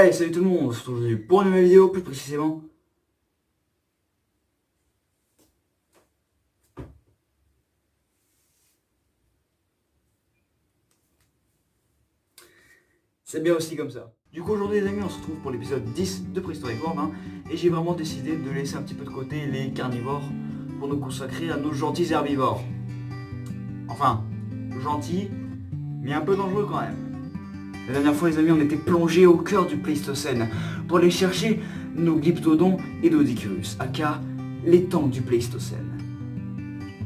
Hey, salut tout le monde, on se retrouve aujourd'hui pour une nouvelle vidéo, plus précisément. C'est bien aussi comme ça. Du coup aujourd'hui les amis, on se retrouve pour l'épisode 10 de Préhistorique World, hein, et j'ai vraiment décidé de laisser un petit peu de côté les carnivores pour nous consacrer à nos gentils herbivores. Enfin, gentils, mais un peu dangereux quand même. La dernière fois les amis, on était plongé au cœur du Pléistocène pour aller chercher nos Glyptodons et Doedicurus, aka les temps du Pléistocène.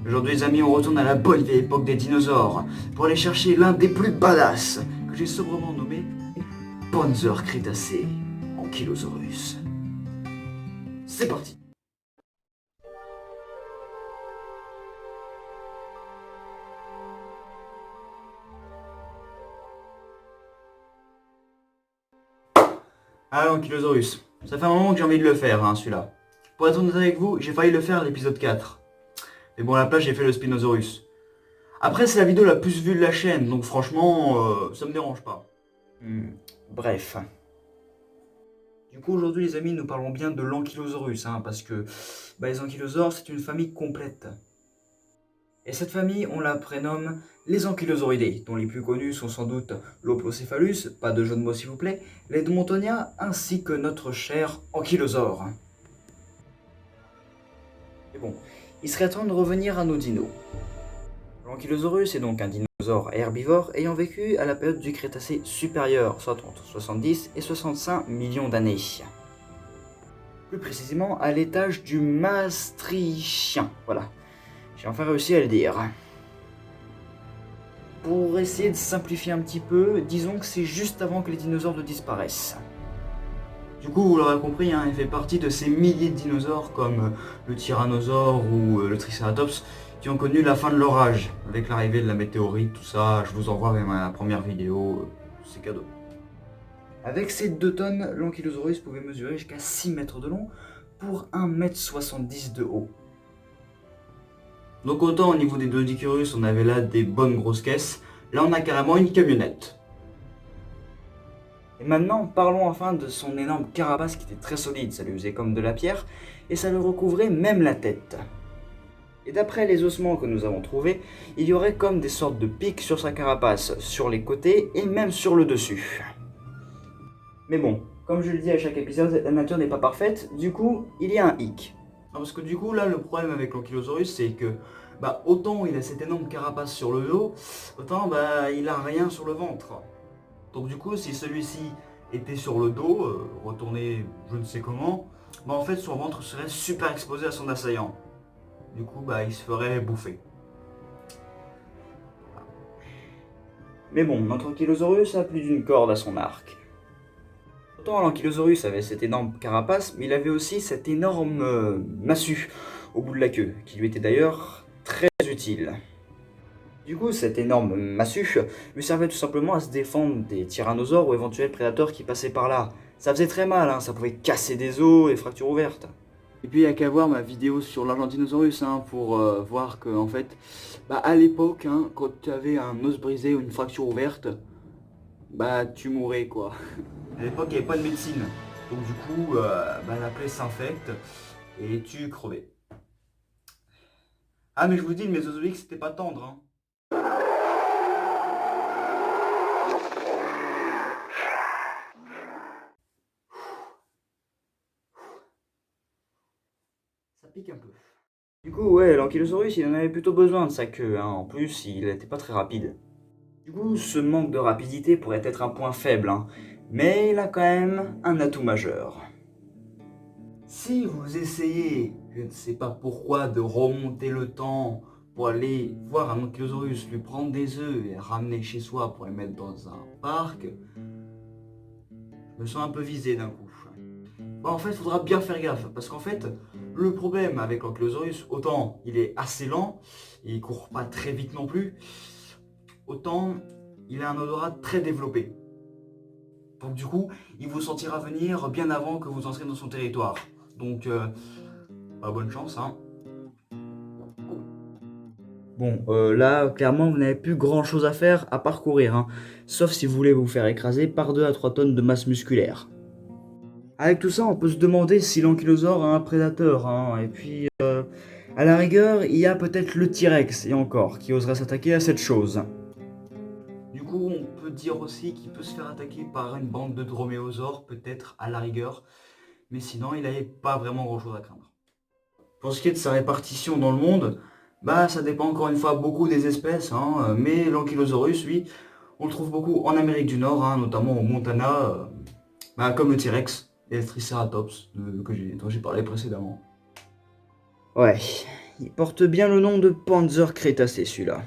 Aujourd'hui les amis, on retourne à la bonne vieille époque des dinosaures pour aller chercher l'un des plus badass que j'ai sobrement nommé Panzer Crétacé Ankylosaurus. C'est parti. Ah l'Ankylosaurus, ça fait un moment que j'ai envie de le faire hein, celui-là. Pour être honnête avec vous, j'ai failli le faire à l'épisode 4. Mais bon à la place j'ai fait le Spinosaurus. Après c'est la vidéo la plus vue de la chaîne, donc franchement ça me dérange pas. Bref. Du coup aujourd'hui les amis nous parlons bien de l'Ankylosaurus, hein, parce que les ankylosaures c'est une famille complète. Et cette famille on la prénomme les Ankylosauridae, dont les plus connus sont sans doute l'Oplocephalus, pas de jeu de mots s'il vous plaît, l'Edmontonia ainsi que notre cher Ankylosaure. Mais bon, il serait temps de revenir à nos dinos. L'Ankylosaurus est donc un dinosaure herbivore ayant vécu à la période du Crétacé supérieur, soit entre 70 et 65 millions d'années. Plus précisément à l'étage du Maastrichtien. Voilà, j'ai enfin réussi à le dire. Pour essayer de simplifier un petit peu, disons que c'est juste avant que les dinosaures ne disparaissent. Du coup, vous l'aurez compris, hein, il fait partie de ces milliers de dinosaures comme le tyrannosaure ou le triceratops qui ont connu la fin de leur âge avec l'arrivée de la météorite, tout ça. Je vous envoie même à la première vidéo, c'est cadeau. Avec ces 2 tonnes, l'Ankylosaurus pouvait mesurer jusqu'à 6 mètres de long pour 1,70 m de haut. Donc autant au niveau des Doedicurus, on avait là des bonnes grosses caisses, là on a carrément une camionnette. Et maintenant, parlons enfin de son énorme carapace qui était très solide, ça lui faisait comme de la pierre, et ça lui recouvrait même la tête. Et d'après les ossements que nous avons trouvés, il y aurait comme des sortes de pics sur sa carapace, sur les côtés et même sur le dessus. Mais bon, comme je le dis à chaque épisode, la nature n'est pas parfaite, du coup, il y a un hic. Parce que du coup, là, le problème avec l'Ankylosaurus, c'est que autant il a cette énorme carapace sur le dos, autant il a rien sur le ventre. Donc du coup, si celui-ci était sur le dos, retourné je ne sais comment, en fait son ventre serait super exposé à son assaillant. Du coup, il se ferait bouffer. Mais bon, notre Ankylosaurus a plus d'une corde à son arc. Autant l'Ankylosaurus avait cette énorme carapace, mais il avait aussi cette énorme massue au bout de la queue, qui lui était d'ailleurs très utile. Du coup, cette énorme massue lui servait tout simplement à se défendre des tyrannosaures ou éventuels prédateurs qui passaient par là. Ça faisait très mal, hein, ça pouvait casser des os et fractures ouvertes. Et puis il n'y a qu'à voir ma vidéo sur l'Argentinosaurus pour voir que en fait, à l'époque, hein, quand tu avais un os brisé ou une fracture ouverte, tu mourais quoi. À l'époque, il n'y avait pas de médecine. Donc du coup, la plaie s'infecte et tu crevais. Ah mais je vous dis, le Mésozoïque, c'était pas tendre. Hein. Ça pique un peu. Du coup, ouais, l'Ankylosaurus, il en avait plutôt besoin de sa queue. Hein. En plus, il n'était pas très rapide. Du coup, ce manque de rapidité pourrait être un point faible, hein, mais il a quand même un atout majeur. Si vous essayez, je ne sais pas pourquoi, de remonter le temps pour aller voir un Ankylosaurus, lui prendre des œufs et les ramener chez soi pour les mettre dans un parc, je me sens un peu visé d'un coup. En fait, il faudra bien faire gaffe, parce qu'en fait, le problème avec l'Ankylosaurus, autant il est assez lent, et il court pas très vite non plus, autant il a un odorat très développé. Donc du coup, il vous sentira venir bien avant que vous entriez dans son territoire. Donc, bonne chance, hein. Bon, là, clairement, vous n'avez plus grand chose à faire à parcourir, hein. Sauf si vous voulez vous faire écraser par 2 à 3 tonnes de masse musculaire. Avec tout ça, on peut se demander si l'ankylosaure a un prédateur, hein. Et puis, à la rigueur, il y a peut-être le T-Rex, et encore, qui oserait s'attaquer à cette chose. Du coup, on peut dire aussi qu'il peut se faire attaquer par une bande de droméosaures, peut-être à la rigueur, mais sinon, il n'avait pas vraiment grand-chose à craindre. Pour ce qui est de sa répartition dans le monde, bah ça dépend encore une fois beaucoup des espèces, hein, mais l'ankylosaurus, lui, on le trouve beaucoup en Amérique du Nord, hein, notamment au Montana, bah, comme le T-Rex et le Triceratops dont j'ai parlé précédemment. Ouais, il porte bien le nom de Panzer Crétacé celui-là.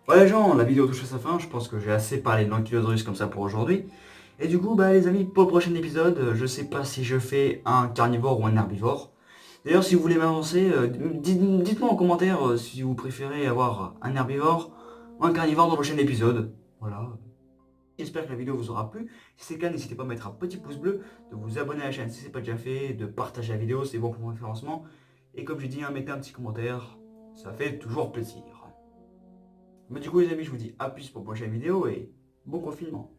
Ouais les gens, la vidéo touche à sa fin, je pense que j'ai assez parlé de l'ankylosaurus comme ça pour aujourd'hui. Et du coup, bah les amis, pour le prochain épisode, je sais pas si je fais un carnivore ou un herbivore. D'ailleurs, si vous voulez m'avancer, dites-moi en commentaire si vous préférez avoir un herbivore ou un carnivore dans le prochain épisode. Voilà. J'espère que la vidéo vous aura plu. Si c'est le cas, n'hésitez pas à mettre un petit pouce bleu, de vous abonner à la chaîne si ce n'est pas déjà fait, de partager la vidéo, c'est bon pour mon référencement. Et comme j'ai dit, mettez un petit commentaire, ça fait toujours plaisir. Mais du coup les amis, je vous dis à plus pour une prochaine vidéo et bon confinement.